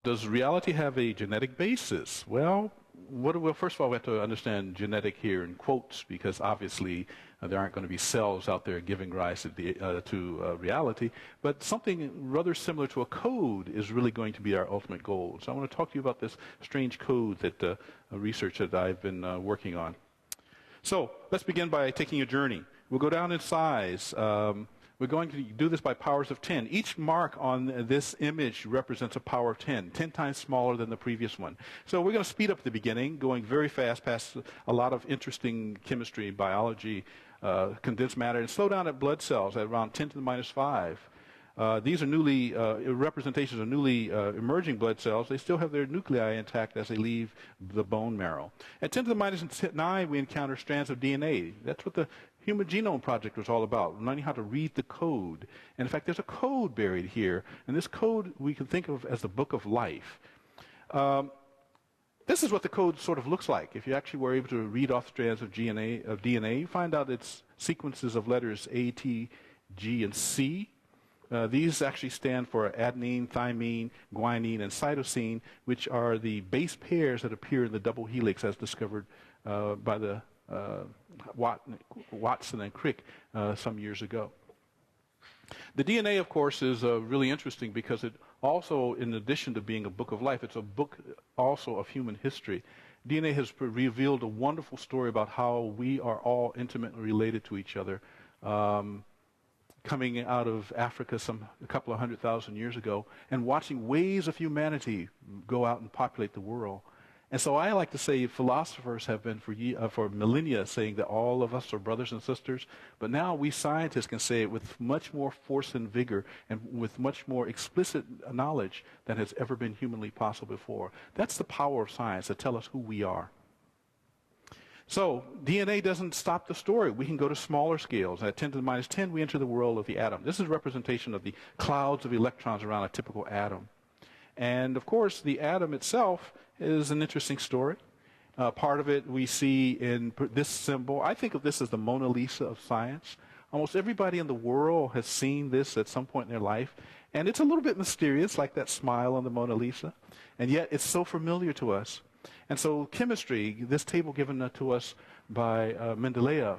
Does reality have a genetic basis? Well, first of all, we have to understand genetic here in quotes, because obviously there aren't going to be cells out there giving rise to reality. But something rather similar to a code is really going to be our ultimate goal. So I want to talk to you about this strange code that research that I've been working on. So let's begin by taking a journey. We'll go down in size. We're going to do this by powers of 10. Each mark on this image represents a power of 10, 10 times smaller than the previous one. So we're going to speed up at the beginning, going very fast past a lot of interesting chemistry, biology, condensed matter, and slow down at blood cells at around 10 to the minus 5. These are representations of newly emerging blood cells. They still have their nuclei intact as they leave the bone marrow. At 10 to the minus 9, we encounter strands of DNA. That's what the Human Genome Project was all about, learning how to read the code. And in fact, there's a code buried here, and this code we can think of as the book of life. This is what the code sort of looks like. If you actually were able to read off strands of DNA, you find out it's sequences of letters A, T, G, and C. These actually stand for adenine, thymine, guanine, and cytosine, which are the base pairs that appear in the double helix as discovered by the Watson and Crick some years ago. The DNA, of course, is really interesting because it also, in addition to being a book of life, it's a book also of human history. DNA has revealed a wonderful story about how we are all intimately related to each other. Coming out of Africa a couple of 100,000 years ago and watching waves of humanity go out and populate the world. And so I like to say philosophers have been for millennia saying that all of us are brothers and sisters, but now we scientists can say it with much more force and vigor and with much more explicit knowledge than has ever been humanly possible before. That's the power of science, to tell us who we are. So DNA doesn't stop the story. We can go to smaller scales. At 10 to the minus 10, we enter the world of the atom. This is a representation of the clouds of electrons around a typical atom. And of course, the atom itself is an interesting story. Part of it we see in this symbol. I think of this as the Mona Lisa of science. Almost everybody in the world has seen this at some point in their life. And it's a little bit mysterious, like that smile on the Mona Lisa. And yet it's so familiar to us. And so chemistry, this table given to us by Mendeleev,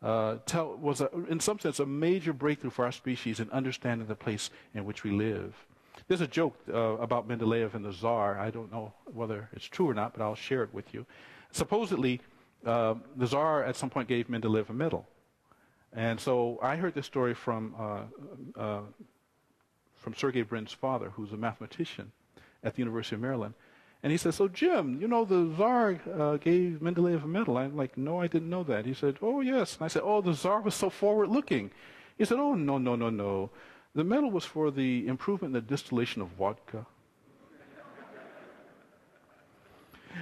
was in some sense a major breakthrough for our species in understanding the place in which we live. There's a joke about Mendeleev and the Tsar. I don't know whether it's true or not, but I'll share it with you. Supposedly, the Tsar at some point gave Mendeleev a medal. And so I heard this story from Sergey Brin's father, who's a mathematician at the University of Maryland. And he said, so Jim, you know the Tsar gave Mendeleev a medal. I'm like, no, I didn't know that. He said, oh, yes. And I said, oh, the Tsar was so forward-looking. He said, oh, no, no, no, no. The medal was for the improvement in the distillation of vodka.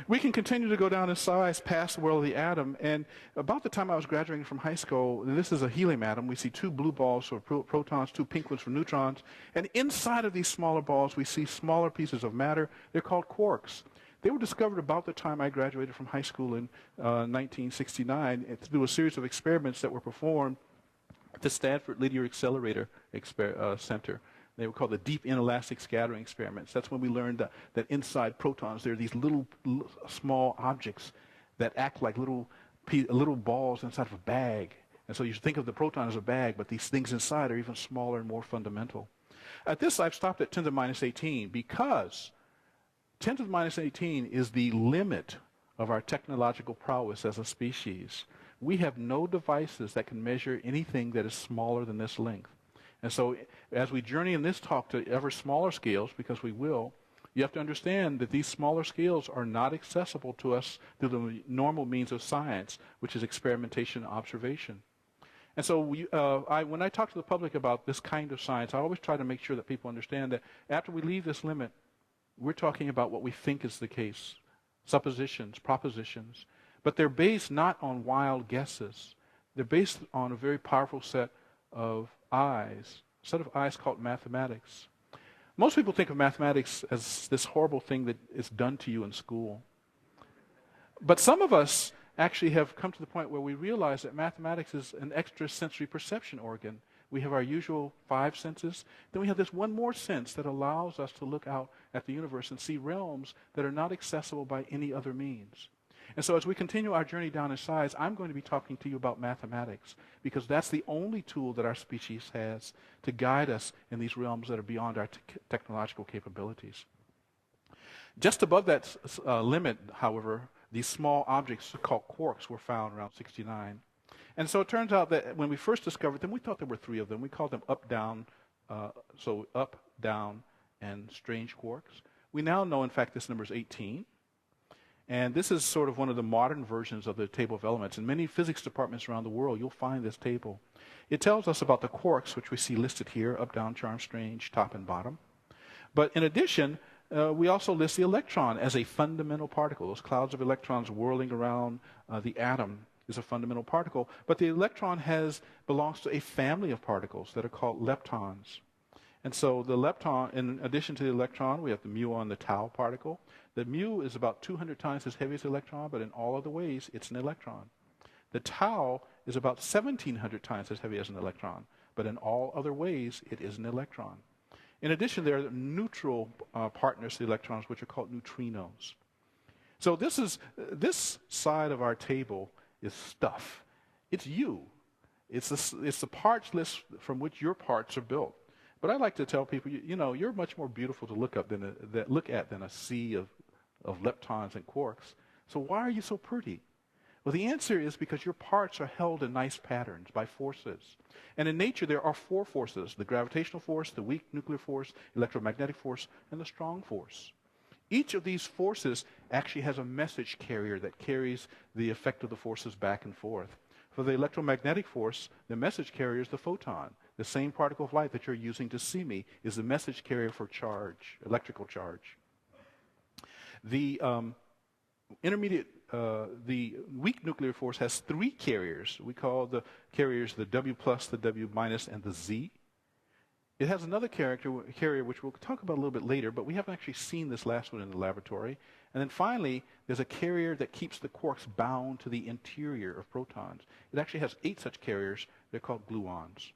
We can continue to go down in size past the world of the atom. And about the time I was graduating from high school, this is a helium atom. We see two blue balls for protons, two pink ones for neutrons. And inside of these smaller balls, we see smaller pieces of matter. They're called quarks. They were discovered about the time I graduated from high school in 1969 through a series of experiments that were performed at the Stanford Linear Accelerator Center. They were called the deep inelastic scattering experiments. That's when we learned that inside protons there are these little small objects that act like little balls inside of a bag. And so you think of the proton as a bag, but these things inside are even smaller and more fundamental. At this, I've stopped at 10 to the minus 18 because 10 to the minus 18 is the limit of our technological prowess as a species. We have no devices that can measure anything that is smaller than this length. And so as we journey in this talk to ever smaller scales, because we will, you have to understand that these smaller scales are not accessible to us through the normal means of science, which is experimentation and observation. And so when I talk to the public about this kind of science, I always try to make sure that people understand that after we leave this limit, we're talking about what we think is the case, suppositions, propositions, but they're based not on wild guesses. They're based on a very powerful set of eyes, a set of eyes called mathematics. Most people think of mathematics as this horrible thing that is done to you in school. But some of us actually have come to the point where we realize that mathematics is an extrasensory perception organ. We have our usual 5 senses. Then we have this one more sense that allows us to look out at the universe and see realms that are not accessible by any other means. And so as we continue our journey down in size, I'm going to be talking to you about mathematics, because that's the only tool that our species has to guide us in these realms that are beyond our technological capabilities. Just above that limit, however, these small objects called quarks were found around 69. And so it turns out that when we first discovered them, we thought there were 3 of them. We called them up, down, and strange quarks. We now know, in fact, this number is 18. And this is sort of one of the modern versions of the table of elements. In many physics departments around the world, you'll find this table. It tells us about the quarks, which we see listed here, up, down, charm, strange, top, and bottom. But in addition, we also list the electron as a fundamental particle. Those clouds of electrons whirling around the atom is a fundamental particle. But the electron belongs to a family of particles that are called leptons. And so the lepton, in addition to the electron, we have the muon, the tau particle. The mu is about 200 times as heavy as the electron, but in all other ways, it's an electron. The tau is about 1,700 times as heavy as an electron, but in all other ways, it is an electron. In addition, there are neutral partners to the electrons, which are called neutrinos. So this side of our table is stuff. It's you. It's the parts list from which your parts are built. But I like to tell people, you're much more beautiful to look at than a sea of leptons and quarks. So why are you so pretty? Well, the answer is because your parts are held in nice patterns by forces. And in nature, there are 4 forces: the gravitational force, the weak nuclear force, electromagnetic force, and the strong force. Each of these forces actually has a message carrier that carries the effect of the forces back and forth. For the electromagnetic force, the message carrier is the photon. The same particle of light that you're using to see me is the message carrier for charge, electrical charge. The the weak nuclear force has 3 carriers. We call the carriers the W plus, the W minus, and the Z. It has another carrier which we'll talk about a little bit later, but we haven't actually seen this last one in the laboratory. And then finally, there's a carrier that keeps the quarks bound to the interior of protons. It actually has 8 such carriers. They're called gluons.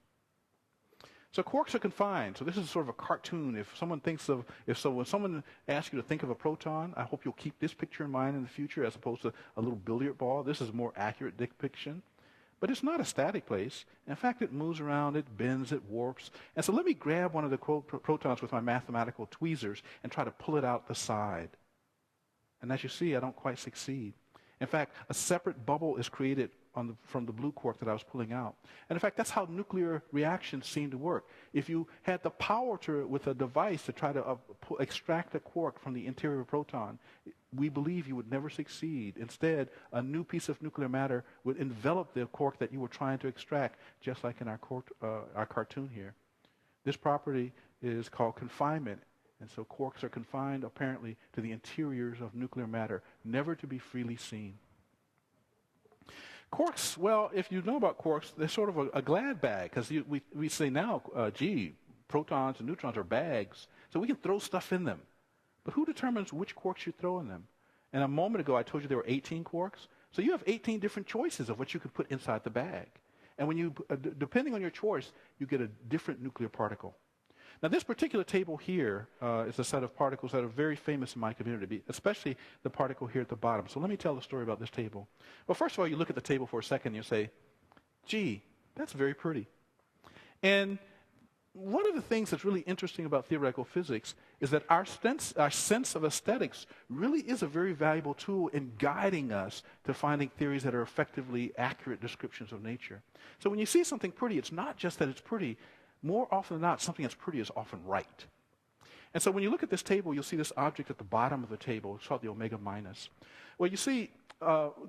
So quarks are confined. So this is sort of a cartoon. When someone asks you to think of a proton, I hope you'll keep this picture in mind in the future as opposed to a little billiard ball. This is a more accurate depiction. But it's not a static place. In fact, it moves around, it bends, it warps. And so let me grab one of the protons with my mathematical tweezers and try to pull it out the side. And as you see, I don't quite succeed. In fact, a separate bubble is created from the blue quark that I was pulling out. And in fact, that's how nuclear reactions seem to work. If you had the power with a device to try to extract a quark from the interior of a proton, we believe you would never succeed. Instead, a new piece of nuclear matter would envelop the quark that you were trying to extract, just like in our cartoon here. This property is called confinement. And so quarks are confined, apparently, to the interiors of nuclear matter, never to be freely seen. Quarks, well, if you know about quarks, they're sort of a glad bag, because we say now, protons and neutrons are bags, so we can throw stuff in them. But who determines which quarks you throw in them? And a moment ago, I told you there were 18 quarks. So you have 18 different choices of what you could put inside the bag. And when you, depending on your choice, you get a different nuclear particle. Now, this particular table here is a set of particles that are very famous in my community, especially the particle here at the bottom. So let me tell the story about this table. Well, first of all, you look at the table for a second and you say, gee, that's very pretty. And one of the things that's really interesting about theoretical physics is that our sense of aesthetics really is a very valuable tool in guiding us to finding theories that are effectively accurate descriptions of nature. So when you see something pretty, it's not just that it's pretty. More often than not, something that's pretty is often right. And so when you look at this table, you'll see this object at the bottom of the table. It's called the omega minus. Well, you see,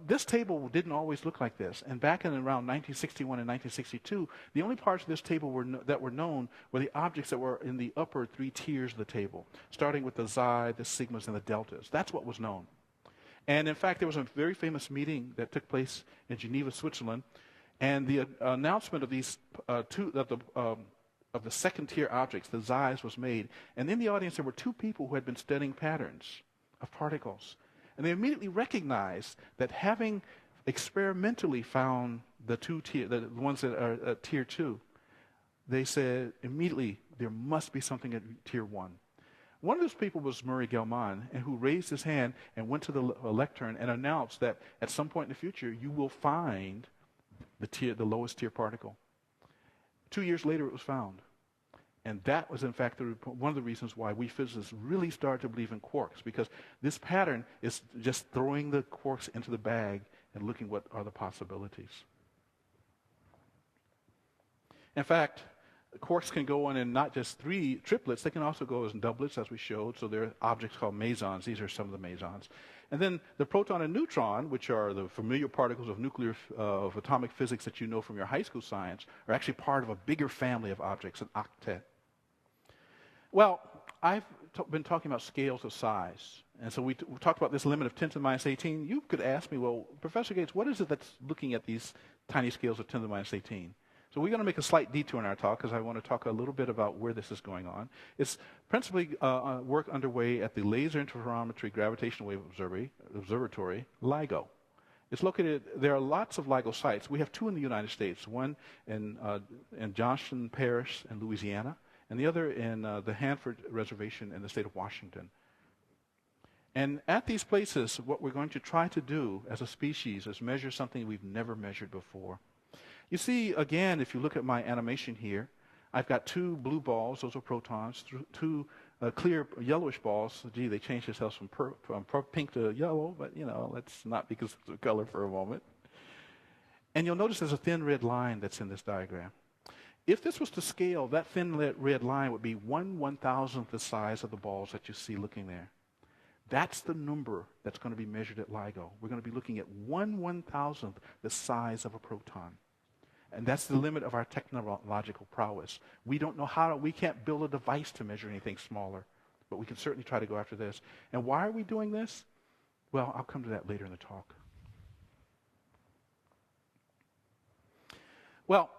this table didn't always look like this. And back in around 1961 and 1962, the only parts of this table that were known were the objects that were in the upper 3 tiers of the table, starting with the xi, the sigmas, and the deltas. That's what was known. And in fact, there was a very famous meeting that took place in Geneva, Switzerland, and the announcement of these of the second-tier objects, the xis, was made. And in the audience, there were 2 people who had been studying patterns of particles. And they immediately recognized that having experimentally found the ones that are tier 2, they said immediately there must be something at tier 1. One of those people was Murray Gell-Mann, and who raised his hand and went to the lectern and announced that at some point in the future you will find the lowest tier particle. 2 years later it was found. And that was, in fact, one of the reasons why we physicists really started to believe in quarks, because this pattern is just throwing the quarks into the bag and looking what are the possibilities. In fact, quarks can go on in not just 3 triplets, they can also go as doublets, as we showed. So there are objects called mesons. These are some of the mesons. And then the proton and neutron, which are the familiar particles of atomic physics that you know from your high school science, are actually part of a bigger family of objects, an octet. Well, I've been talking about scales of size. And so we talked about this limit of 10 to the minus 18. You could ask me, well, Professor Gates, what is it that's looking at these tiny scales of 10 to the minus 18? So we're going to make a slight detour in our talk because I want to talk a little bit about where this is going on. It's principally work underway at the Laser Interferometry Gravitational Wave Observatory, LIGO. It's located, there are lots of LIGO sites. We have 2 in the United States, one in Johnston Parish in Louisiana, and the other in the Hanford Reservation in the state of Washington. And at these places, what we're going to try to do as a species is measure something we've never measured before. You see, again, if you look at my animation here, I've got 2 blue balls, those are protons, 2 clear yellowish balls. Gee, they changed themselves from pink to yellow, but, you know, let's not be concerned with color for a moment. And you'll notice there's a thin red line that's in this diagram. If this was to scale, that thin red line would be 1/1000th the size of the balls that you see looking there. That's the number that's going to be measured at LIGO. We're going to be looking at 1/1000th the size of a proton. And that's the limit of our technological prowess. We don't know we can't build a device to measure anything smaller, but we can certainly try to go after this. And why are we doing this? Well, I'll come to that later in the talk. Well,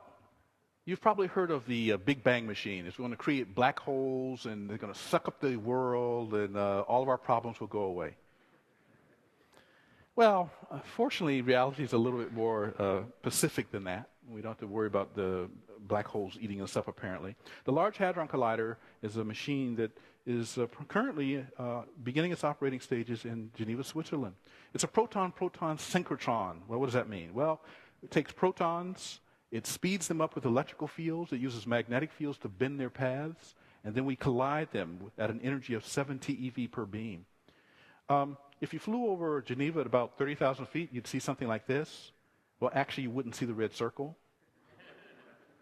you've probably heard of the Big Bang machine. It's going to create black holes, and they're going to suck up the world, and all of our problems will go away. Well, fortunately, reality is a little bit more specific than that. We don't have to worry about the black holes eating us up, apparently. The Large Hadron Collider is a machine that is currently beginning its operating stages in Geneva, Switzerland. It's a proton-proton synchrotron. Well, what does that mean? Well, it takes protons, it speeds them up with electrical fields, it uses magnetic fields to bend their paths, and then we collide them at an energy of 7 TeV per beam. If you flew over Geneva at about 30,000 feet, you'd see something like this. Well, actually, you wouldn't see the red circle.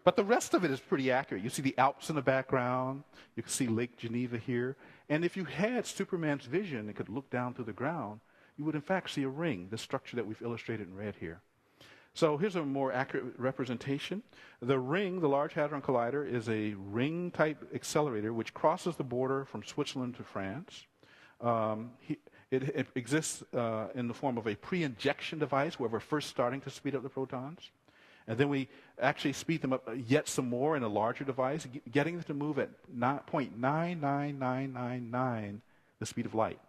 But the rest of it is pretty accurate. You see the Alps in the background. You can see Lake Geneva here. And if you had Superman's vision and could look down through the ground, you would, in fact, see a ring, the structure that we've illustrated in red here. So here's a more accurate representation. The ring, the Large Hadron Collider, is a ring-type accelerator which crosses the border from Switzerland to France. It exists in the form of a pre-injection device where we're first starting to speed up the protons. And then we actually speed them up yet some more in a larger device, getting them to move at 0.99999 the speed of light.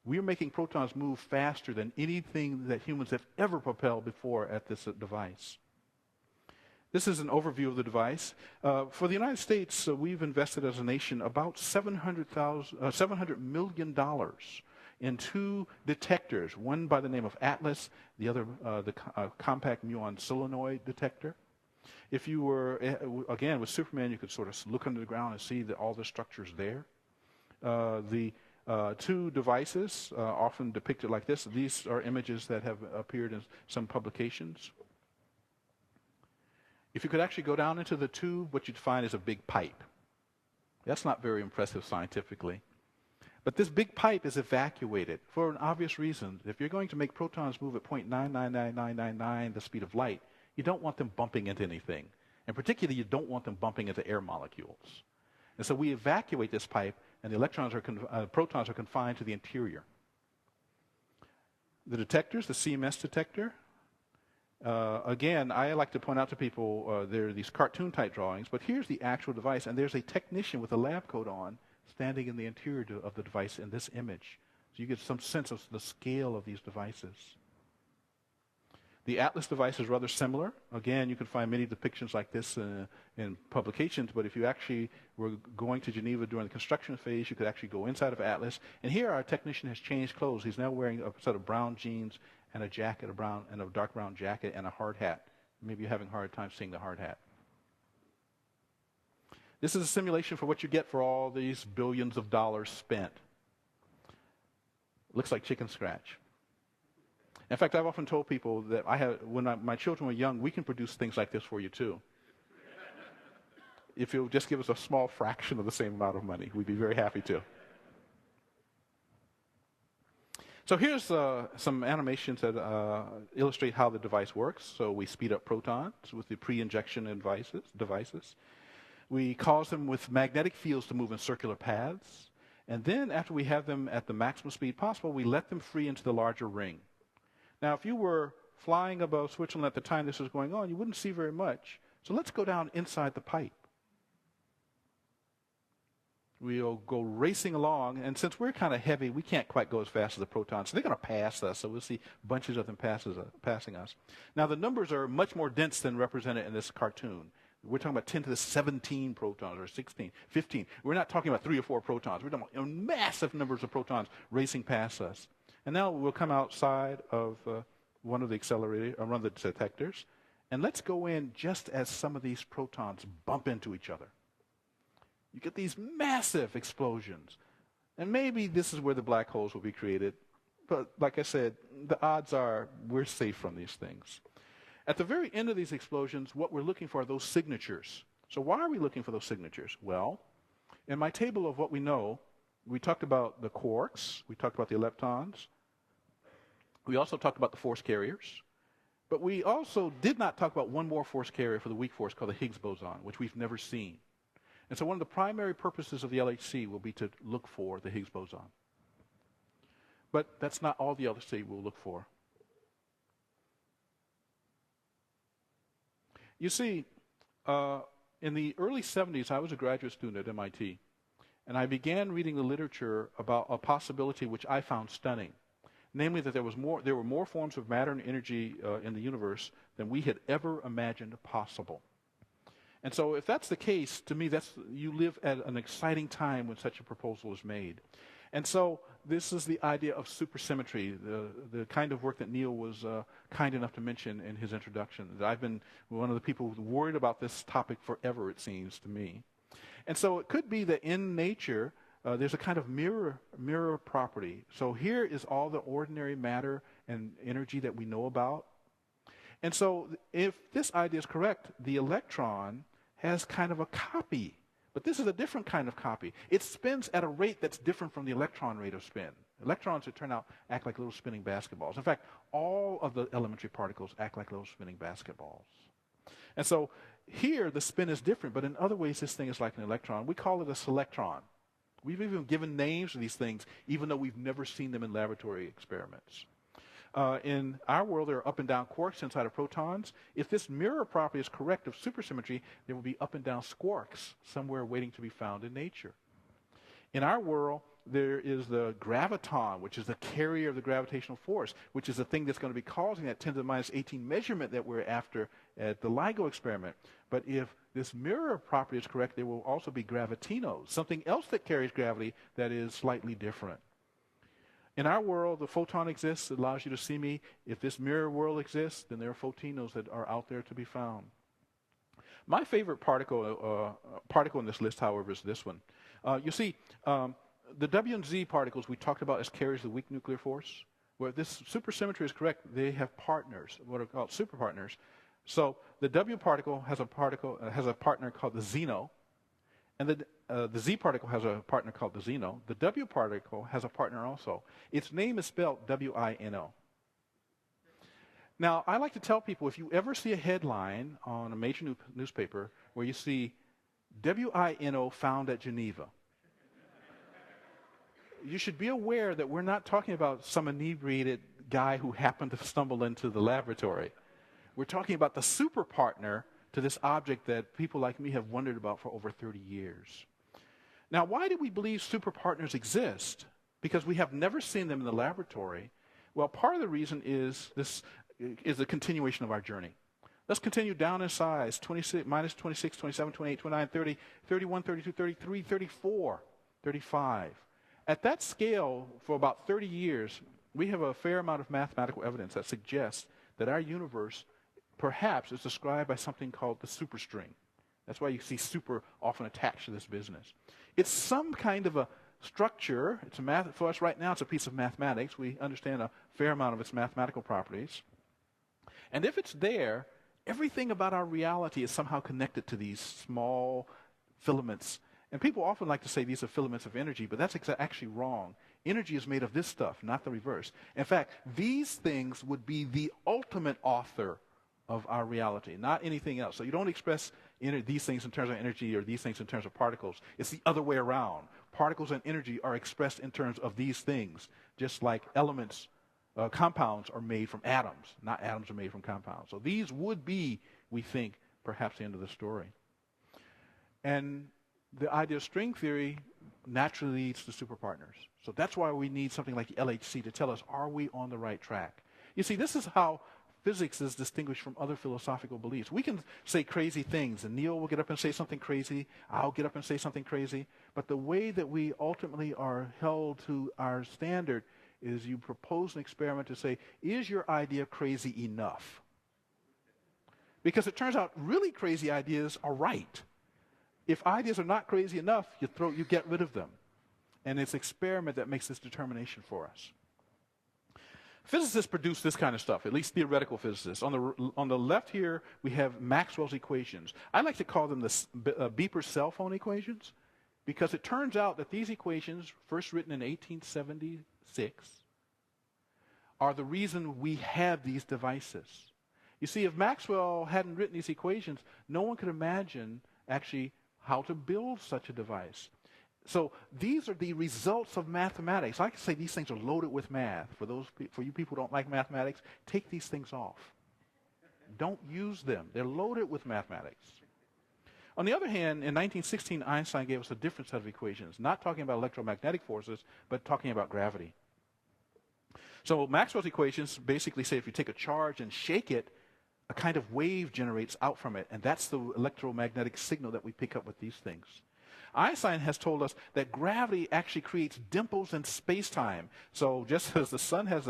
We're making protons move faster than anything that humans have ever propelled before at this device. This is an overview of the device. For the United States, we've invested as a nation about $700 million in 2 detectors, one by the name of Atlas, the other the compact muon solenoid detector. If you were, again, with Superman, you could sort of look under the ground and see that all the structure's there. The 2 devices, often depicted like this, these are images that have appeared in some publications. If you could actually go down into the tube, what you'd find is a big pipe. That's not very impressive scientifically. But this big pipe is evacuated for an obvious reason. If you're going to make protons move at 0.999999 the speed of light, you don't want them bumping into anything. And particularly, you don't want them bumping into air molecules. And so we evacuate this pipe, and the protons are confined to the interior. The detectors, the CMS detector, again, I like to point out to people there are these cartoon-type drawings, but here's the actual device, and there's a technician with a lab coat on standing in the interior of the device in this image. So you get some sense of the scale of these devices. The Atlas device is rather similar. Again, you can find many depictions like this in publications, but if you actually were going to Geneva during the construction phase, you could actually go inside of Atlas. And here our technician has changed clothes. He's now wearing a set of brown jeans and a jacket, a dark brown jacket, and a hard hat. Maybe you're having a hard time seeing the hard hat. This is a simulation for what you get for all these billions of dollars spent. Looks like chicken scratch. In fact, I've often told people that when my children were young, we can produce things like this for you too. If you'll just give us a small fraction of the same amount of money, we'd be very happy to. So here's some animations that illustrate how the device works. So we speed up protons with the pre-injection devices. We cause them with magnetic fields to move in circular paths. And then after we have them at the maximum speed possible, we let them free into the larger ring. Now, if you were flying above Switzerland at the time this was going on, you wouldn't see very much. So let's go down inside the pipe. We'll go racing along, and since we're kind of heavy, we can't quite go as fast as the protons. So they're going to pass us, so we'll see bunches of them passing us. Now, the numbers are much more dense than represented in this cartoon. We're talking about 10 to the 17 protons, or 16, 15. We're not talking about 3 or 4 protons. We're talking about massive numbers of protons racing past us. And now we'll come outside of one of the detectors, and let's go in just as some of these protons bump into each other. You get these massive explosions. And maybe this is where the black holes will be created. But like I said, the odds are we're safe from these things. At the very end of these explosions, what we're looking for are those signatures. So why are we looking for those signatures? Well, in my table of what we know, we talked about the quarks. We talked about the leptons. We also talked about the force carriers. But we also did not talk about one more force carrier for the weak force called the Higgs boson, which we've never seen. And so one of the primary purposes of the LHC will be to look for the Higgs boson. But that's not all the LHC will look for. You see, in the early 70s, I was a graduate student at MIT, and I began reading the literature about a possibility which I found stunning, namely that there were more forms of matter and energy in the universe than we had ever imagined possible. And so if that's the case, to me, you live at an exciting time when such a proposal is made. And so this is the idea of supersymmetry, the kind of work that Neil was kind enough to mention in his introduction. I've been one of the people worried about this topic forever, it seems to me. And so it could be that in nature, there's a kind of mirror property. So here is all the ordinary matter and energy that we know about. And so if this idea is correct, the electron has kind of a copy. But this is a different kind of copy. It spins at a rate that's different from the electron rate of spin. Electrons, it turns out, act like little spinning basketballs. In fact, all of the elementary particles act like little spinning basketballs. And so here, the spin is different, but in other ways, this thing is like an electron. We call it a selectron. We've even given names to these things, even though we've never seen them in laboratory experiments. In our world, there are up and down quarks inside of protons. If this mirror property is correct of supersymmetry, there will be up and down squarks somewhere waiting to be found in nature. In our world, there is the graviton, which is the carrier of the gravitational force, which is the thing that's going to be causing that 10 to the minus 18 measurement that we're after at the LIGO experiment. But if this mirror property is correct, there will also be gravitinos, something else that carries gravity that is slightly different. In our world, the photon exists. It allows you to see me. If this mirror world exists, then there are photinos that are out there to be found. My favorite particle in this list, however, is this one. You see, the W and Z particles we talked about as carriers of the weak nuclear force. Where this supersymmetry is correct, they have partners, what are called superpartners. So the W particle has a partner called the Zeno, and the Z particle has a partner called the Zeno. The W particle has a partner also. Its name is spelled W-I-N-O. Now, I like to tell people, if you ever see a headline on a major newspaper where you see W-I-N-O found at Geneva, you should be aware that we're not talking about some inebriated guy who happened to stumble into the laboratory. We're talking about the super partner to this object that people like me have wondered about for over 30 years. Now, why do we believe superpartners exist? Because we have never seen them in the laboratory. Well, part of the reason is this is a continuation of our journey. Let's continue down in size, 26, minus 26, 27, 28, 29, 30, 31, 32, 33, 34, 35. At that scale, for about 30 years, we have a fair amount of mathematical evidence that suggests that our universe perhaps is described by something called the superstring. That's why you see super often attached to this business. It's some kind of a structure. It's a math, for us right now, it's a piece of mathematics. We understand a fair amount of its mathematical properties. And if it's there, everything about our reality is somehow connected to these small filaments. And people often like to say these are filaments of energy, but that's actually wrong. Energy is made of this stuff, not the reverse. In fact, these things would be the ultimate author of our reality, not anything else. So you don't express these things in terms of energy or these things in terms of particles. It's the other way around. Particles and energy are expressed in terms of these things, just like elements, compounds are made from atoms, not atoms are made from compounds. So these would be, we think, perhaps the end of the story. And the idea of string theory naturally leads to superpartners. So that's why we need something like the LHC to tell us, are we on the right track? You see, this is how physics is distinguished from other philosophical beliefs. We can say crazy things, and Neil will get up and say something crazy, I'll get up and say something crazy, but the way that we ultimately are held to our standard is you propose an experiment to say, is your idea crazy enough? Because it turns out really crazy ideas are right. If ideas are not crazy enough, you get rid of them. And it's experiment that makes this determination for us. Physicists produce this kind of stuff, at least theoretical physicists. On the left here, we have Maxwell's equations. I like to call them the beeper cell phone equations, because it turns out that these equations, first written in 1876, are the reason we have these devices. You see, if Maxwell hadn't written these equations, no one could imagine actually how to build such a device. So these are the results of mathematics. I can say these things are loaded with math. For you people who don't like mathematics, take these things off. Don't use them. They're loaded with mathematics. On the other hand, in 1916, Einstein gave us a different set of equations, not talking about electromagnetic forces, but talking about gravity. So Maxwell's equations basically say if you take a charge and shake it, a kind of wave generates out from it, and that's the electromagnetic signal that we pick up with these things. Einstein has told us that gravity actually creates dimples in space-time. So just as the sun has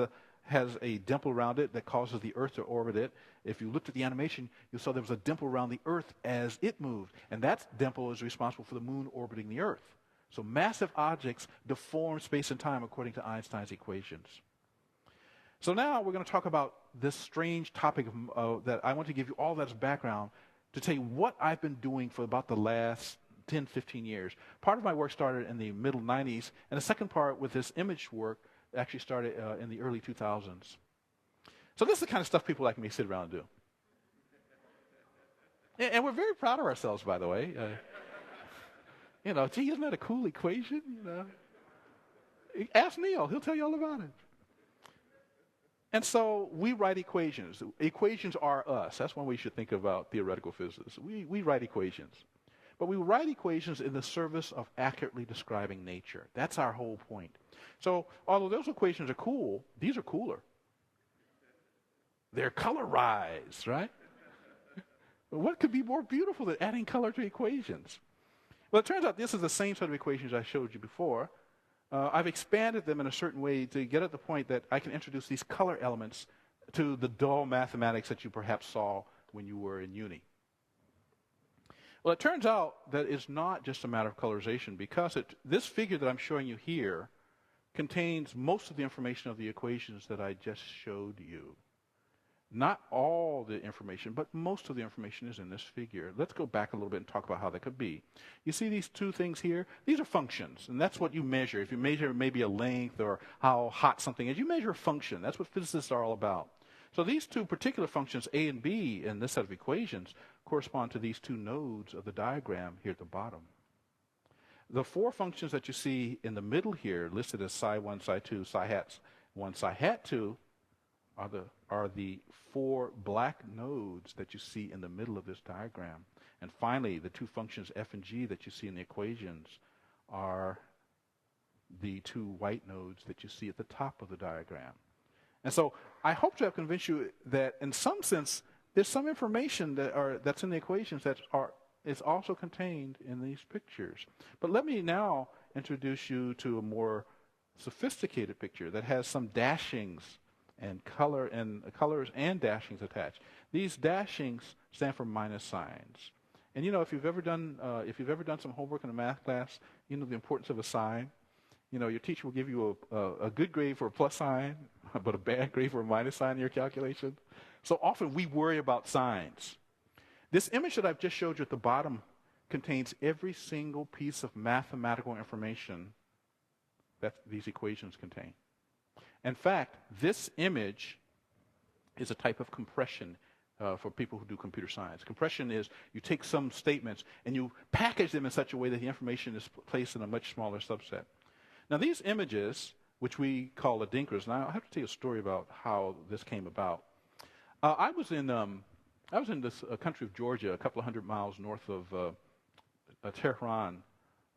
a dimple around it that causes the Earth to orbit it, if you looked at the animation, you saw there was a dimple around the Earth as it moved, and that dimple is responsible for the moon orbiting the Earth. So massive objects deform space and time according to Einstein's equations. So now we're going to talk about this strange topic that I want to give you all that as background to tell you what I've been doing for about the last 10, 15 years. Part of my work started in the middle 90s, and the second part with this image work actually started in the early 2000s. So this is the kind of stuff people like me sit around and do. And we're very proud of ourselves, by the way. Gee, isn't that a cool equation? Ask Neil, he'll tell you all about it. And so we write equations. Equations are us. That's when we should think about theoretical physics. We write equations. But we write equations in the service of accurately describing nature. That's our whole point. So although those equations are cool, these are cooler. They're colorized, right? What could be more beautiful than adding color to equations? Well, it turns out this is the same set of equations I showed you before. I've expanded them in a certain way to get at the point that I can introduce these color elements to the dull mathematics that you perhaps saw when you were in uni. Well, it turns out that it's not just a matter of colorization, because this figure that I'm showing you here contains most of the information of the equations that I just showed you. Not all the information, but most of the information is in this figure. Let's go back a little bit and talk about how that could be. You see these two things here? These are functions, and that's what you measure. If you measure maybe a length or how hot something is, you measure a function. That's what physicists are all about. So these two particular functions, A and B, in this set of equations, correspond to these two nodes of the diagram here at the bottom. The four functions that you see in the middle here, listed as psi 1, psi 2, psi hat 1, psi hat 2, are the four black nodes that you see in the middle of this diagram. And finally, the two functions f and g that you see in the equations are the two white nodes that you see at the top of the diagram. And so I hope to have convinced you that in some sense, there's some information that's in the equations is also contained in these pictures. But let me now introduce you to a more sophisticated picture that has some dashings and colors and dashings attached. These dashings stand for minus signs. And you know, if you've ever done some homework in a math class, you know the importance of a sign. You know, your teacher will give you a good grade for a plus sign, but a bad grade for a minus sign in your calculation. So often we worry about signs. This image that I've just showed you at the bottom contains every single piece of mathematical information that these equations contain. In fact, this image is a type of compression for people who do computer science. Compression is you take some statements and you package them in such a way that the information is placed in a much smaller subset. Now, these images, which we call Adinkras, now I have to tell you a story about how this came about. I was in this country of Georgia, a couple of 100 miles north of Tehran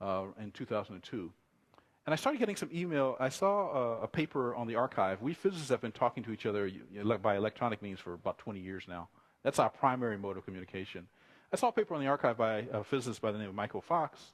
in 2002. And I started getting some email. I saw a paper on the archive. We physicists have been talking to each other by electronic means for about 20 years now. That's our primary mode of communication. I saw a paper on the archive by a physicist by the name of Michael Fox.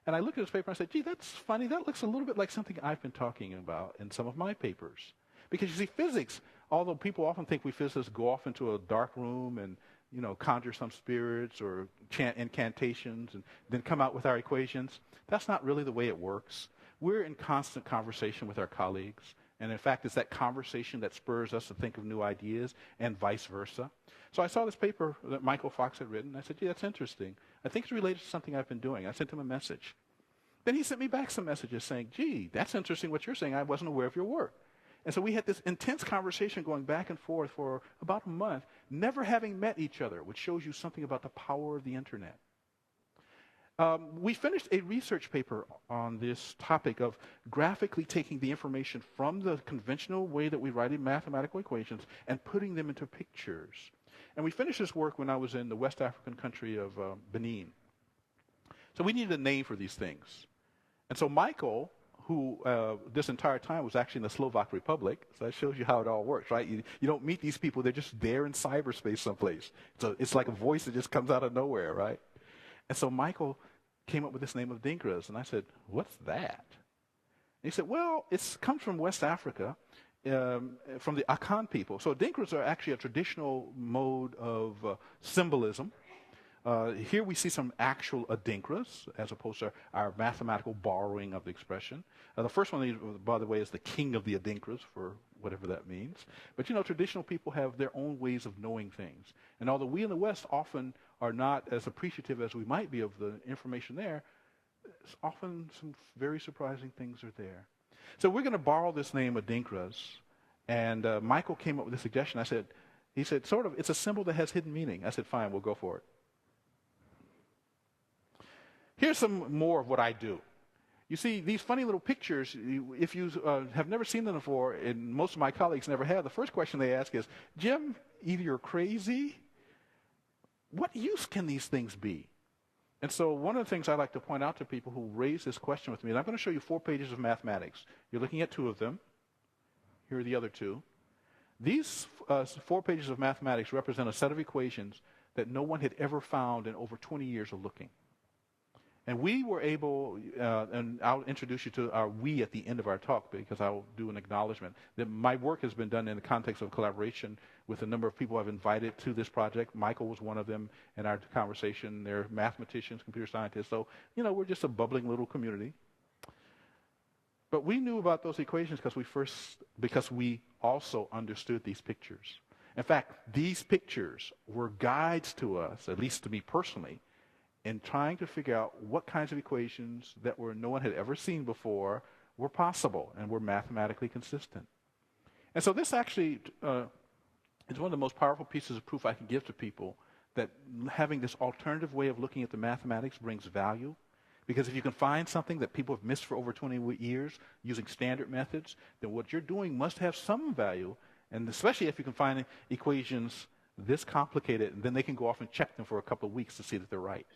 And I looked at this paper and I said, gee, that's funny. That looks a little bit like something I've been talking about in some of my papers. Because you see, physics, although people often think we physicists go off into a dark room and, you know, conjure some spirits or chant incantations and then come out with our equations, that's not really the way it works. We're in constant conversation with our colleagues. And in fact, it's that conversation that spurs us to think of new ideas and vice versa. So I saw this paper that Michael Fox had written. I said, gee, that's interesting. I think it's related to something I've been doing. I sent him a message. Then he sent me back some messages saying, gee, that's interesting what you're saying. I wasn't aware of your work. And so we had this intense conversation going back and forth for about a month, never having met each other, which shows you something about the power of the internet. We finished a research paper on this topic of graphically taking the information from the conventional way that we write in mathematical equations and putting them into pictures. And we finished this work when I was in the West African country of Benin. So we needed a name for these things. And so Michael, who this entire time was actually in the Slovak Republic, so that shows you how it all works, right? You don't meet these people. They're just there in cyberspace someplace. So it's like a voice that just comes out of nowhere, right? And so Michael came up with this name of Adinkras, and I said, what's that? And he said, well, it comes from West Africa, from the Akan people. So Adinkras are actually a traditional mode of symbolism. Here we see some actual Adinkras, as opposed to our mathematical borrowing of the expression. The first one, by the way, is the king of the Adinkras, for whatever that means. But, you know, traditional people have their own ways of knowing things. And although we in the West often are not as appreciative as we might be of the information there, often some very surprising things are there. So we're going to borrow this name Adinkras. And Michael came up with a suggestion. He said, sort of, it's a symbol that has hidden meaning. I said, fine, we'll go for it. Here's some more of what I do. You see, these funny little pictures, if you have never seen them before, and most of my colleagues never have, the first question they ask is, Jim, either you're crazy, what use can these things be? And so one of the things I like to point out to people who raise this question with me, and I'm going to show you 4 pages of mathematics. You're looking at 2 of them. Here are the other 2. These 4 pages of mathematics represent a set of equations that no one had ever found in over 20 years of looking. And we were able, and I'll introduce you to our we at the end of our talk because I'll do an acknowledgement, that my work has been done in the context of collaboration with a number of people I've invited to this project. Michael was one of them in our conversation. They're mathematicians, computer scientists. So, you know, we're just a bubbling little community. But we knew about those equations because we also understood these pictures. In fact, these pictures were guides to us, at least to me personally, in trying to figure out what kinds of equations that no one had ever seen before were possible and were mathematically consistent. And so this actually is one of the most powerful pieces of proof I can give to people that having this alternative way of looking at the mathematics brings value. Because if you can find something that people have missed for over 20 years using standard methods, then what you're doing must have some value, and especially if you can find equations this complicated, and then they can go off and check them for a couple of weeks to see that they're right.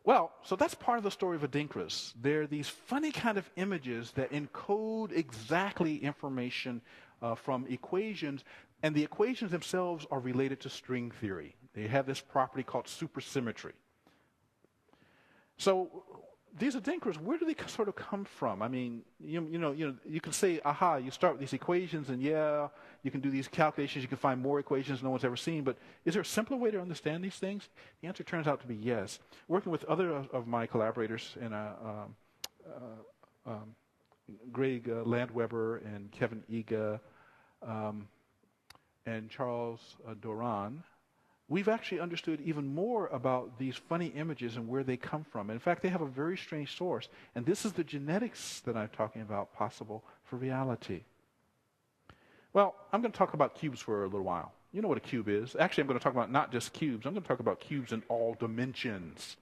Well, so that's part of the story of Adinkras. They're these funny kind of images that encode exactly information from equations, and the equations themselves are related to string theory. They have this property called supersymmetry. So these Adinkras, where do they sort of come from? I mean, you can say, aha, you start with these equations, and yeah, you can do these calculations, you can find more equations no one's ever seen, but is there a simpler way to understand these things? The answer turns out to be yes. Working with other of my collaborators, Greg Landweber and Kevin Iga and Charles Doran, we've actually understood even more about these funny images and where they come from. In fact, they have a very strange source. And this is the genetics that I'm talking about possible for reality. Well, I'm going to talk about cubes for a little while. You know what a cube is. Actually, I'm going to talk about not just cubes. I'm going to talk about cubes in all dimensions.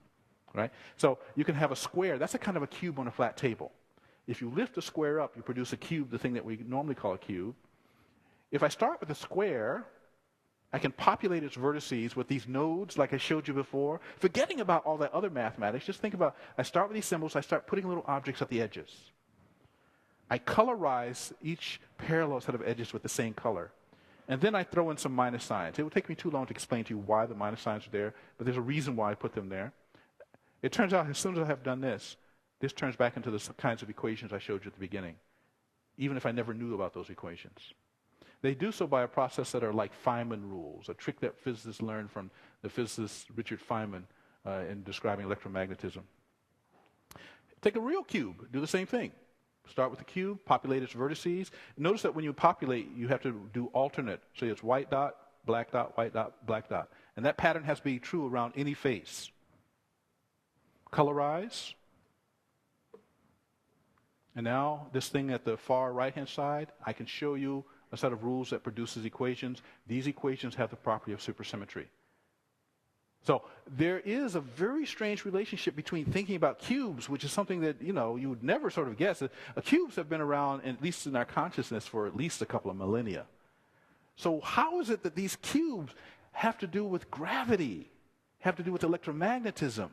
Right? So you can have a square. That's a kind of a cube on a flat table. If you lift the square up, you produce a cube, the thing that we normally call a cube. If I start with a square, I can populate its vertices with these nodes like I showed you before. Forgetting about all that other mathematics, just think about, I start with these symbols, I start putting little objects at the edges. I colorize each parallel set of edges with the same color. And then I throw in some minus signs. It would take me too long to explain to you why the minus signs are there, but there's a reason why I put them there. It turns out as soon as I have done this turns back into the kinds of equations I showed you at the beginning, even if I never knew about those equations. They do so by a process that are like Feynman rules, a trick that physicists learned from the physicist Richard Feynman in describing electromagnetism. Take a real cube, do the same thing. Start with the cube, populate its vertices. Notice that when you populate, you have to do alternate. So it's white dot, black dot, white dot, black dot. And that pattern has to be true around any face. Colorize. And now this thing at the far right-hand side, I can show you a set of rules that produces equations. These equations have the property of supersymmetry. So there is a very strange relationship between thinking about cubes, which is something that, you would never sort of guess. Cubes have been around, at least in our consciousness, for at least a couple of millennia. So how is it that these cubes have to do with gravity, have to do with electromagnetism?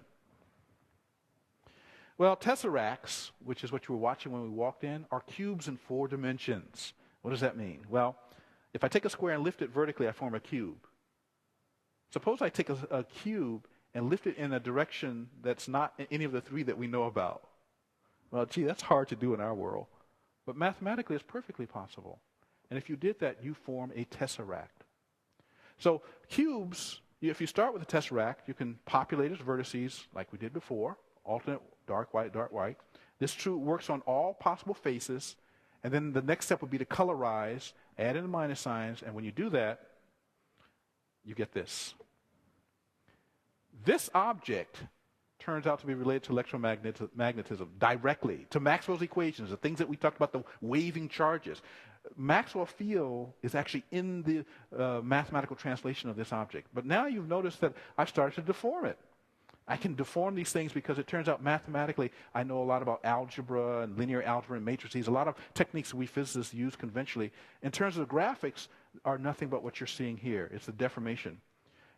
Well, tesseracts, which is what you were watching when we walked in, are cubes in 4 dimensions. What does that mean? Well, if I take a square and lift it vertically, I form a cube. Suppose I take a cube and lift it in a direction that's not any of the 3 that we know about. Well, gee, that's hard to do in our world. But mathematically, it's perfectly possible. And if you did that, you form a tesseract. So cubes, if you start with a tesseract, you can populate its vertices like we did before, alternate dark white, dark white. This works on all possible faces. And then the next step would be to colorize, add in the minus signs, and when you do that, you get this. This object turns out to be related to electromagnetism directly, to Maxwell's equations, the things that we talked about, the waving charges. Maxwell's field is actually in the mathematical translation of this object. But now you've noticed that I've started to deform it. I can deform these things because it turns out mathematically I know a lot about algebra and linear algebra and matrices, a lot of techniques we physicists use conventionally. In terms of the graphics, are nothing but what you're seeing here. It's the deformation.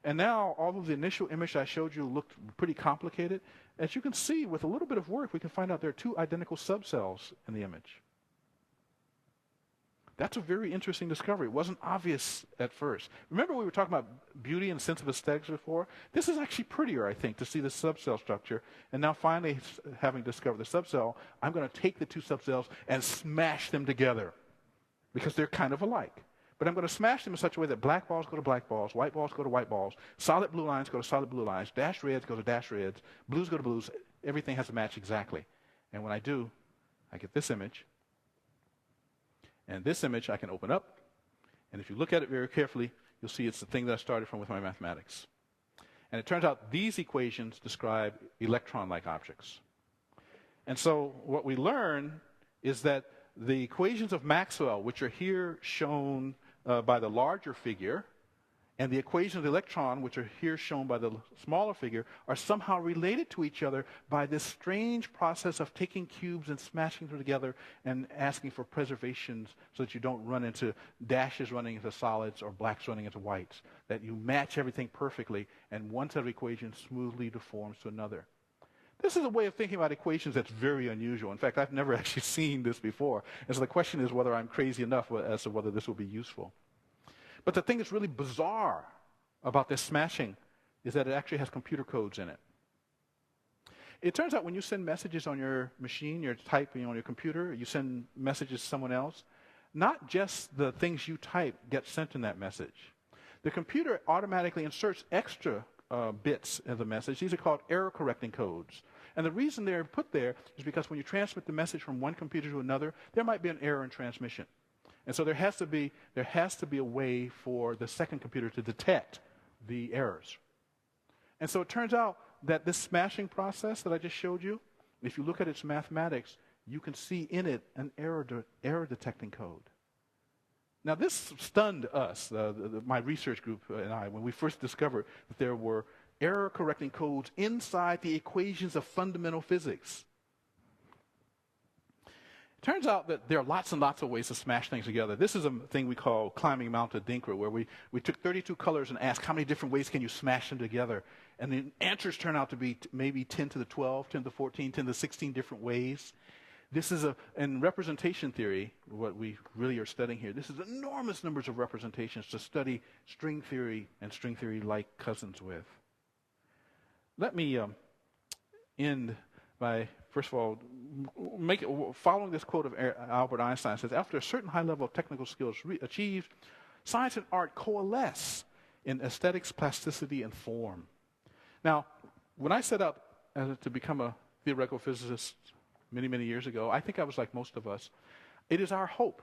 And now, although the initial image I showed you looked pretty complicated, as you can see, with a little bit of work, we can find out there are 2 identical subcells in the image. That's a very interesting discovery. It wasn't obvious at first. Remember we were talking about beauty and sense of aesthetics before? This is actually prettier, I think, to see the subcell structure. And now finally, having discovered the subcell, I'm going to take the 2 subcells and smash them together because they're kind of alike. But I'm going to smash them in such a way that black balls go to black balls, white balls go to white balls, solid blue lines go to solid blue lines, dashed reds go to dashed reds, blues go to blues. Everything has to match exactly. And when I do, I get this image. And this image I can open up, and if you look at it very carefully, you'll see it's the thing that I started from with my mathematics. And it turns out these equations describe electron-like objects. And so what we learn is that the equations of Maxwell, which are here shown by the larger figure, and the equations of the electron, which are here shown by the smaller figure, are somehow related to each other by this strange process of taking cubes and smashing them together and asking for preservations so that you don't run into dashes running into solids or blacks running into whites, that you match everything perfectly and one set of equations smoothly deforms to another. This is a way of thinking about equations that's very unusual. In fact, I've never actually seen this before. And so the question is whether I'm crazy enough as to whether this will be useful. But the thing that's really bizarre about this smashing is that it actually has computer codes in it. It turns out when you send messages on your machine, you're typing on your computer, you send messages to someone else, not just the things you type get sent in that message. The computer automatically inserts extra bits in the message. These are called error correcting codes. And the reason they're put there is because when you transmit the message from one computer to another, there might be an error in transmission. And so there has to be a way for the second computer to detect the errors. And so it turns out that this smashing process that I just showed you, if you look at its mathematics, you can see in it an error detecting code. Now this stunned us, my research group and I, when we first discovered that there were error correcting codes inside the equations of fundamental physics. It turns out that there are lots and lots of ways to smash things together. This is a thing we call climbing Mount Adinkra, where we took 32 colors and asked how many different ways can you smash them together. And the answers turn out to be maybe 10 to the 12, 10 to the 14, 10 to the 16 different ways. This is in representation theory, what we really are studying here, this is enormous numbers of representations to study string theory and string theory-like cousins with. Let me end by, first of all, following this quote of Albert Einstein. It says, after a certain high level of technical skills achieved, science and art coalesce in aesthetics, plasticity, and form. Now, when I set out to become a theoretical physicist many, many years ago, I think I was like most of us. It is our hope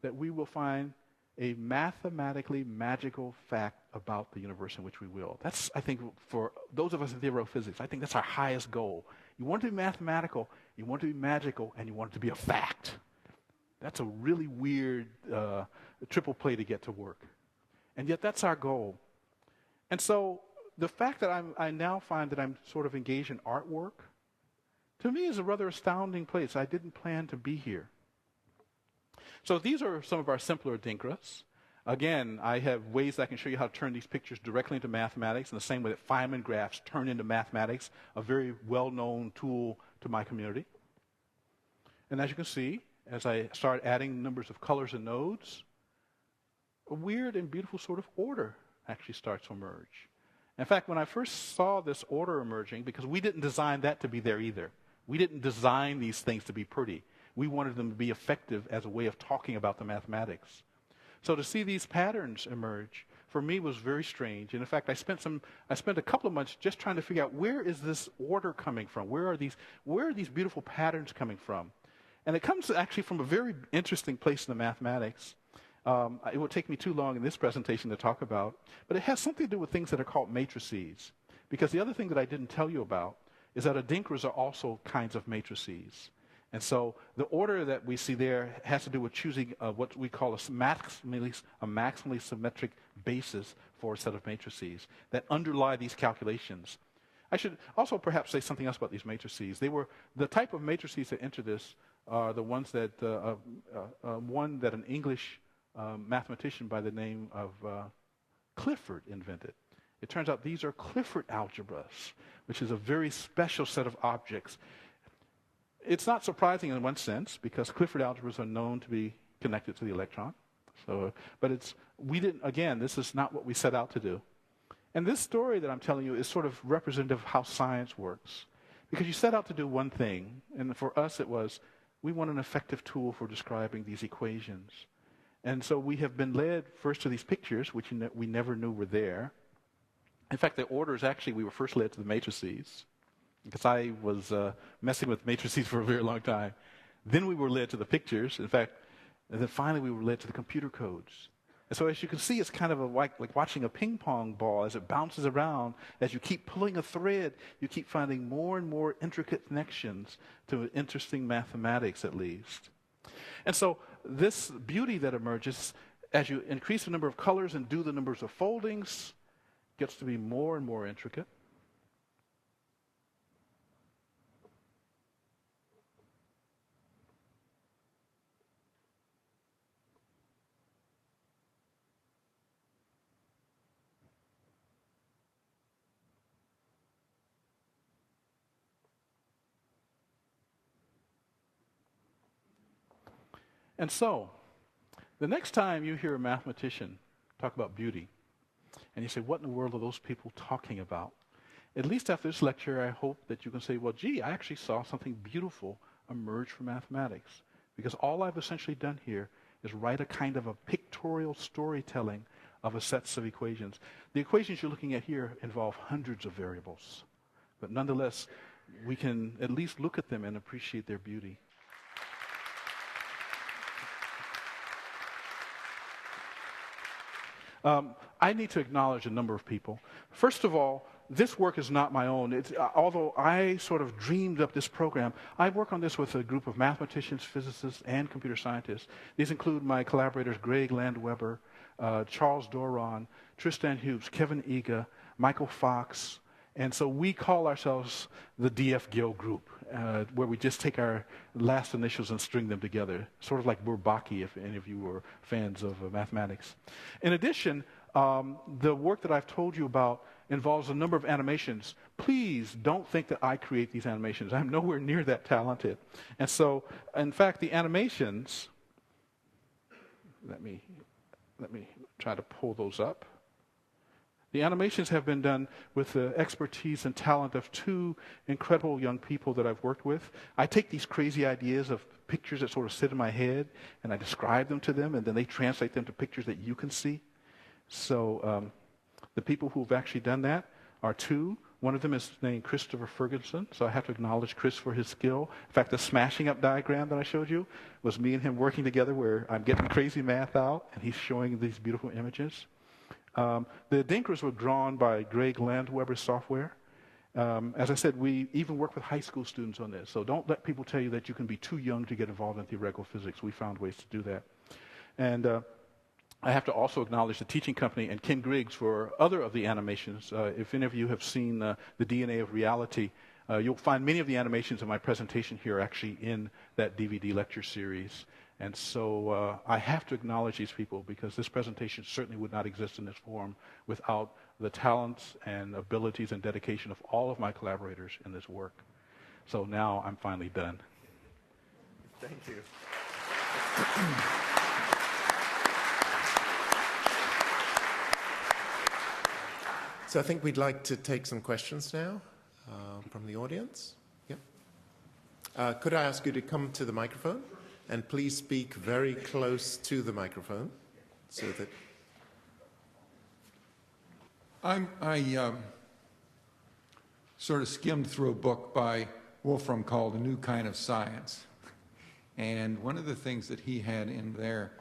that we will find a mathematically magical fact about the universe in which we will. That's, I think, for those of us in theoretical physics, I think that's our highest goal. You want it to be mathematical, you want it to be magical, and you want it to be a fact. That's a really weird triple play to get to work. And yet that's our goal. And so the fact that I now find that I'm sort of engaged in artwork, to me is a rather astounding place. I didn't plan to be here. So these are some of our simpler Adinkras. Again, I have ways I can show you how to turn these pictures directly into mathematics in the same way that Feynman graphs turn into mathematics, a very well-known tool to my community. And as you can see, as I start adding numbers of colors and nodes, a weird and beautiful sort of order actually starts to emerge. In fact, when I first saw this order emerging, because we didn't design that to be there either. We didn't design these things to be pretty. We wanted them to be effective as a way of talking about the mathematics. So to see these patterns emerge, for me, was very strange. And in fact, I spent a couple of months just trying to figure out, where is this order coming from? Where are these beautiful patterns coming from? And it comes actually from a very interesting place in the mathematics. It would take me too long in this presentation to talk about, but it has something to do with things that are called matrices. Because the other thing that I didn't tell you about is that Adinkras are also kinds of matrices. And so the order that we see there has to do with choosing what we call a maximally symmetric basis for a set of matrices that underlie these calculations. I should also perhaps say something else about these matrices. They were the type of matrices that enter this are the ones that one that an English mathematician by the name of Clifford invented. It turns out these are Clifford algebras, which is a very special set of objects. It's not surprising in one sense, because Clifford algebras are known to be connected to the electron. But this is not what we set out to do. And this story that I'm telling you is sort of representative of how science works. Because you set out to do one thing, and for us it was, we want an effective tool for describing these equations. And so we have been led first to these pictures, which we never knew were there. In fact, the order is actually, we were first led to the matrices, because I was messing with matrices for a very long time. Then we were led to the pictures, in fact, and then finally we were led to the computer codes. And so as you can see, it's kind of like watching a ping pong ball as it bounces around. As you keep pulling a thread, you keep finding more and more intricate connections to interesting mathematics, at least. And so this beauty that emerges as you increase the number of colors and do the numbers of foldings gets to be more and more intricate. And so, the next time you hear a mathematician talk about beauty, and you say, what in the world are those people talking about? At least after this lecture, I hope that you can say, well, gee, I actually saw something beautiful emerge from mathematics. Because all I've essentially done here is write a kind of a pictorial storytelling of a sets of equations. The equations you're looking at here involve hundreds of variables. But nonetheless, we can at least look at them and appreciate their beauty. I need to acknowledge a number of people. First of all, this work is not my own. Although I sort of dreamed up this program, I work on this with a group of mathematicians, physicists, and computer scientists. These include my collaborators Greg Landweber, Charles Doron, Tristan Hughes, Kevin Iga, Michael Fox. And so we call ourselves the DF Gill Group, where we just take our last initials and string them together, sort of like Bourbaki, if any of you were fans of mathematics. In addition, the work that I've told you about involves a number of animations. Please don't think that I create these animations. I'm nowhere near that talented. And so, in fact, the animations, let me try to pull those up. The animations have been done with the expertise and talent of two incredible young people that I've worked with. I take these crazy ideas of pictures that sort of sit in my head, and I describe them to them, and then they translate them to pictures that you can see. So the people who've actually done that are two. One of them is named Christopher Ferguson, so I have to acknowledge Chris for his skill. In fact, the smashing up diagram that I showed you was me and him working together where I'm getting crazy math out, and he's showing these beautiful images. The Adinkras were drawn by Greg Landweber's software. As I said, we even work with high school students on this, so don't let people tell you that you can be too young to get involved in theoretical physics. We found ways to do that. And I have to also acknowledge the teaching company and Ken Griggs for other of the animations. If any of you have seen the DNA of Reality, you'll find many of the animations in my presentation here actually in that DVD lecture series. And so I have to acknowledge these people because this presentation certainly would not exist in this form without the talents and abilities and dedication of all of my collaborators in this work. So now I'm finally done. Thank you. So I think we'd like to take some questions now from the audience. Yep. Could I ask you to come to the microphone? And please speak very close to the microphone so that... I sort of skimmed through a book by Wolfram called A New Kind of Science. And one of the things that he had in there,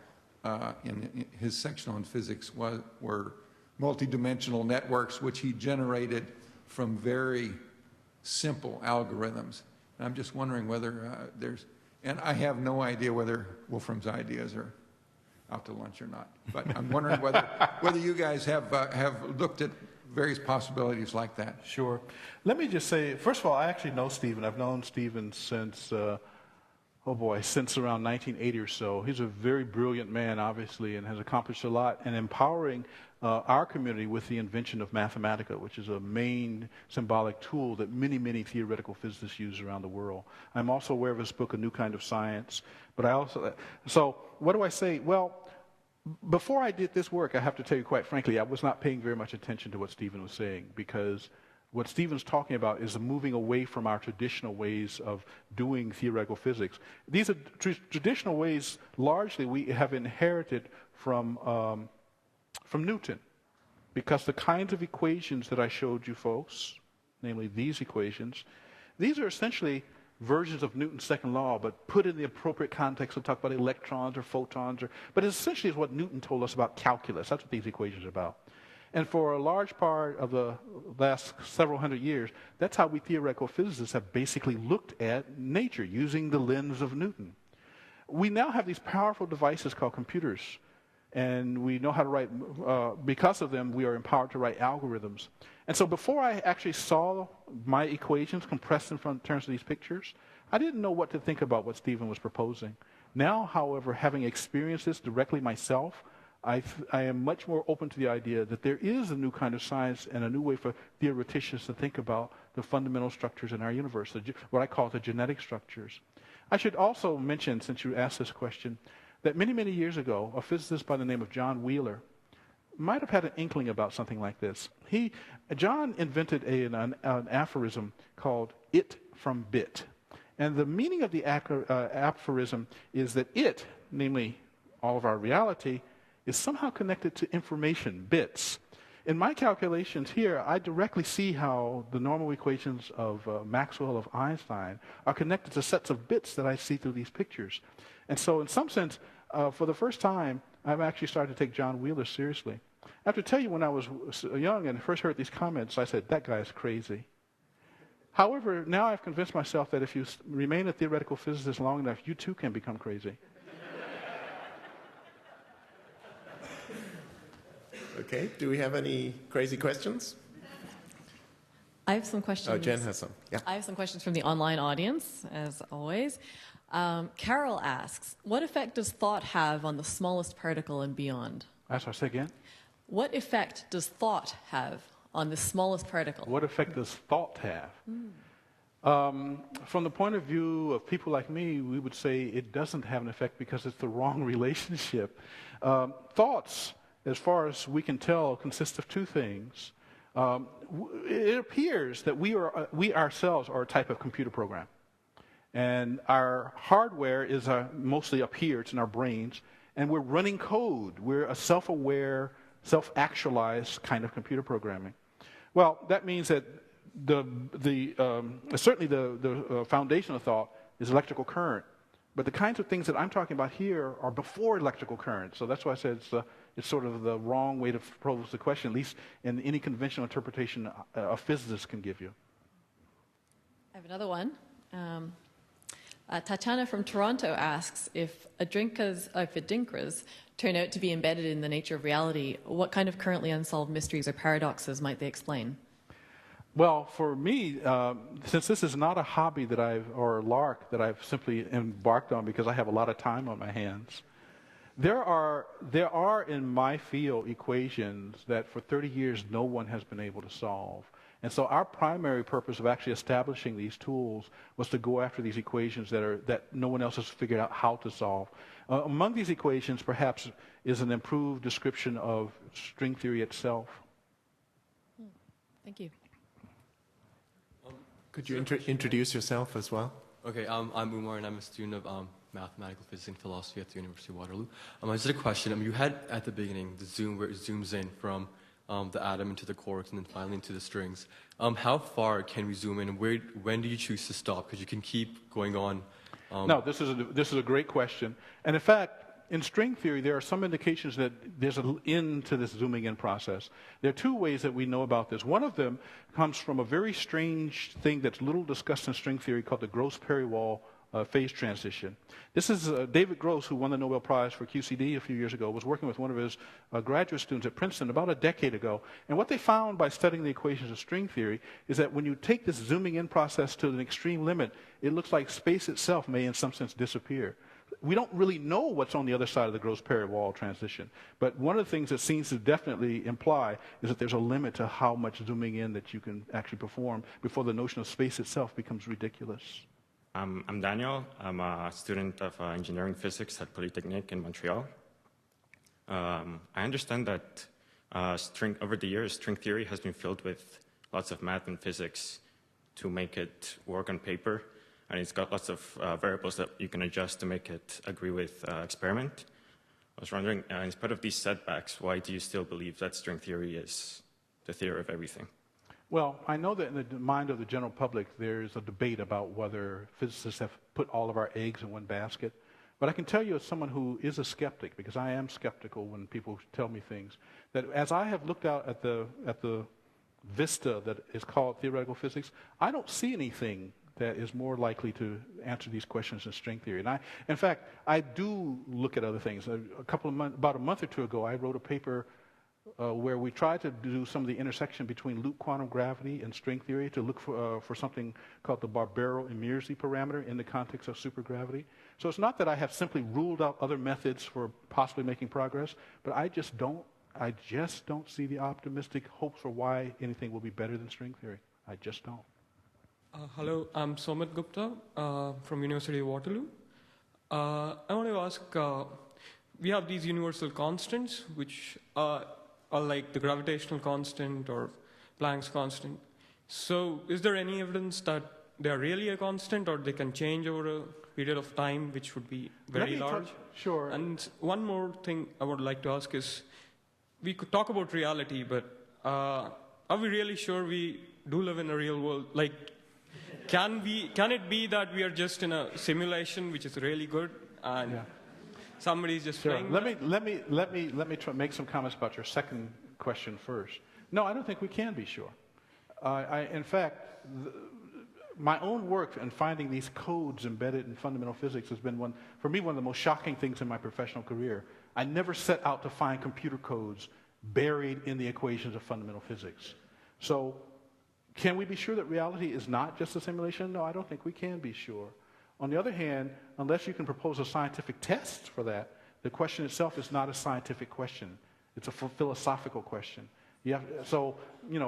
in his section on physics, were multidimensional networks, which he generated from very simple algorithms. And I'm just wondering whether there's... And I have no idea whether Wolfram's ideas are out to lunch or not. But I'm wondering whether you guys have looked at various possibilities like that. Sure. Let me just say, first of all, I actually know Stephen. I've known Stephen since, since around 1980 or so. He's a very brilliant man, obviously, and has accomplished a lot in empowering our community with the invention of Mathematica, which is a main symbolic tool that many, many theoretical physicists use around the world. I'm also aware of his book, A New Kind of Science. So what do I say? Well, before I did this work, I have to tell you quite frankly, I was not paying very much attention to what Stephen was saying, because what Stephen's talking about is moving away from our traditional ways of doing theoretical physics. These are traditional ways largely we have inherited from Newton, because the kinds of equations that I showed you folks, namely these equations, these are essentially versions of Newton's second law, but put in the appropriate context to talk about electrons or photons, but it essentially is what Newton told us about calculus. That's what these equations are about. And for a large part of the last several hundred years, that's how we theoretical physicists have basically looked at nature, using the lens of Newton. We now have these powerful devices called computers, and we know how to write, because of them, we are empowered to write algorithms. And so before I actually saw my equations compressed in terms of these pictures, I didn't know what to think about what Stephen was proposing. Now, however, having experienced this directly myself, I am much more open to the idea that there is a new kind of science and a new way for theoreticians to think about the fundamental structures in our universe, what I call the genetic structures. I should also mention, since you asked this question, that many, many years ago, a physicist by the name of John Wheeler might have had an inkling about something like this. John invented an aphorism called "it from bit." And the meaning of the aphorism is that it, namely all of our reality, is somehow connected to information, bits. In my calculations here, I directly see how the normal equations of Maxwell, of Einstein, are connected to sets of bits that I see through these pictures. And so in some sense, for the first time, I've actually started to take John Wheeler seriously. I have to tell you, when I was young and first heard these comments, I said, that guy's crazy. However, now I've convinced myself that if you remain a theoretical physicist long enough, you too can become crazy. Okay, do we have any crazy questions? I have some questions. Oh, Jen has some. Yeah. I have some questions from the online audience, as always. Carol asks, what effect does thought have on the smallest particle and beyond? Sorry, say again? What effect does thought have on the smallest particle? What effect does thought have? From the point of view of people like me, we would say it doesn't have an effect because it's the wrong relationship. Thoughts, as far as we can tell, consist of two things. It appears that we ourselves are a type of computer program. And our hardware is mostly up here, it's in our brains, and we're running code. We're a self-aware, self-actualized kind of computer programming. Well, that means that certainly the foundation of thought is electrical current. But the kinds of things that I'm talking about here are before electrical current. So that's why I said it's sort of the wrong way to pose the question, at least in any conventional interpretation a physicist can give you. I have another one. Tatiana from Toronto asks, if Adinkras turn out to be embedded in the nature of reality, what kind of currently unsolved mysteries or paradoxes might they explain? Well, for me, since this is not a hobby or a lark that I've simply embarked on because I have a lot of time on my hands, there are in my field equations that for 30 years no one has been able to solve. And so our primary purpose of actually establishing these tools was to go after these equations that no one else has figured out how to solve. Among these equations, perhaps, is an improved description of string theory itself. Thank you. Could you introduce yourself as well? Okay, I'm Umar, and I'm a student of mathematical physics and philosophy at the University of Waterloo. Just a question. You had at the beginning the zoom where it zooms in from the atom into the quarks and then finally into the strings. How far can we zoom in, and when do you choose to stop? Because you can keep going on. No, this is a great question. And in fact, in string theory, there are some indications that there's an end to this zooming in process. There are two ways that we know about this. One of them comes from a very strange thing that's little discussed in string theory called the Gross-Perry-Wall phase transition. This is David Gross, who won the Nobel Prize for QCD a few years ago, was working with one of his graduate students at Princeton about a decade ago. And what they found by studying the equations of string theory is that when you take this zooming in process to an extreme limit, it looks like space itself may in some sense disappear. We don't really know what's on the other side of the Gross-Perry-Wall transition. But one of the things that seems to definitely imply is that there's a limit to how much zooming in that you can actually perform before the notion of space itself becomes ridiculous. I'm Daniel. I'm a student of engineering physics at Polytechnique in Montreal. I understand that over the years, string theory has been filled with lots of math and physics to make it work on paper. And it's got lots of variables that you can adjust to make it agree with experiment. I was wondering, in spite of these setbacks, why do you still believe that string theory is the theory of everything? Well, I know that in the mind of the general public, there's a debate about whether physicists have put all of our eggs in one basket. But I can tell you as someone who is a skeptic, because I am skeptical when people tell me things, that as I have looked out at the vista that is called theoretical physics, I don't see anything that is more likely to answer these questions in string theory. And in fact, I do look at other things. About a month or two ago, I wrote a paper where we tried to do some of the intersection between loop quantum gravity and string theory to look for something called the Barbero-Immirzi parameter in the context of supergravity. So it's not that I have simply ruled out other methods for possibly making progress, but I just don't see the optimistic hopes for why anything will be better than string theory. I just don't. Hello, I'm Somit Gupta from University of Waterloo. I want to ask, we have these universal constants, which are like the gravitational constant or Planck's constant. So is there any evidence that they are really a constant, or they can change over a period of time, which would be very large? Sure. And one more thing I would like to ask is, we could talk about reality, but are we really sure we do live in a real world? Like, can it be that we are just in a simulation which is really good, and somebody's just playing? Let me make some comments about your second question first. No, I don't think we can be sure. In fact, my own work in finding these codes embedded in fundamental physics has been for me, one of the most shocking things in my professional career. I never set out to find computer codes buried in the equations of fundamental physics. So, can we be sure that reality is not just a simulation? No, I don't think we can be sure. On the other hand, unless you can propose a scientific test for that, the question itself is not a scientific question. It's a philosophical question. So,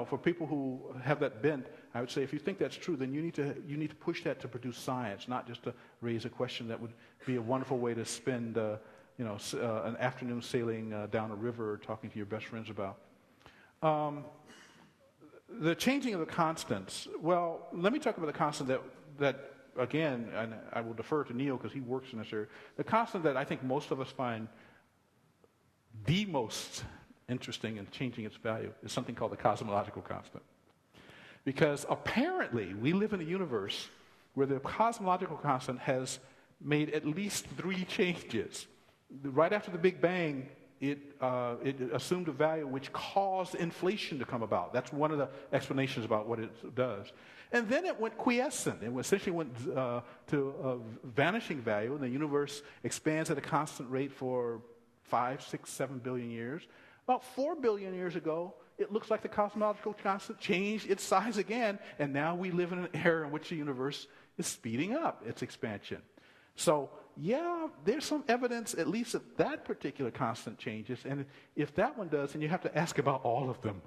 for people who have that bent, I would say if you think that's true, then you need to push that to produce science, not just to raise a question that would be a wonderful way to spend, an afternoon sailing down a river or talking to your best friends about. The changing of the constants. Well, let me talk about the constant that again, and I will defer to Neil because he works in this area. The constant that I think most of us find the most interesting in changing its value is something called the cosmological constant. Because apparently we live in a universe where the cosmological constant has made at least 3 changes. Right after the Big Bang, it assumed a value which caused inflation to come about. That's one of the explanations about what it does. And then it went quiescent. It essentially went to a vanishing value, and the universe expands at a constant rate for 5, 6, 7 billion years. About 4 billion years ago, it looks like the cosmological constant changed its size again, and now we live in an era in which the universe is speeding up its expansion. So, yeah, there's some evidence, at least that particular constant changes, and if that one does, then you have to ask about all of them.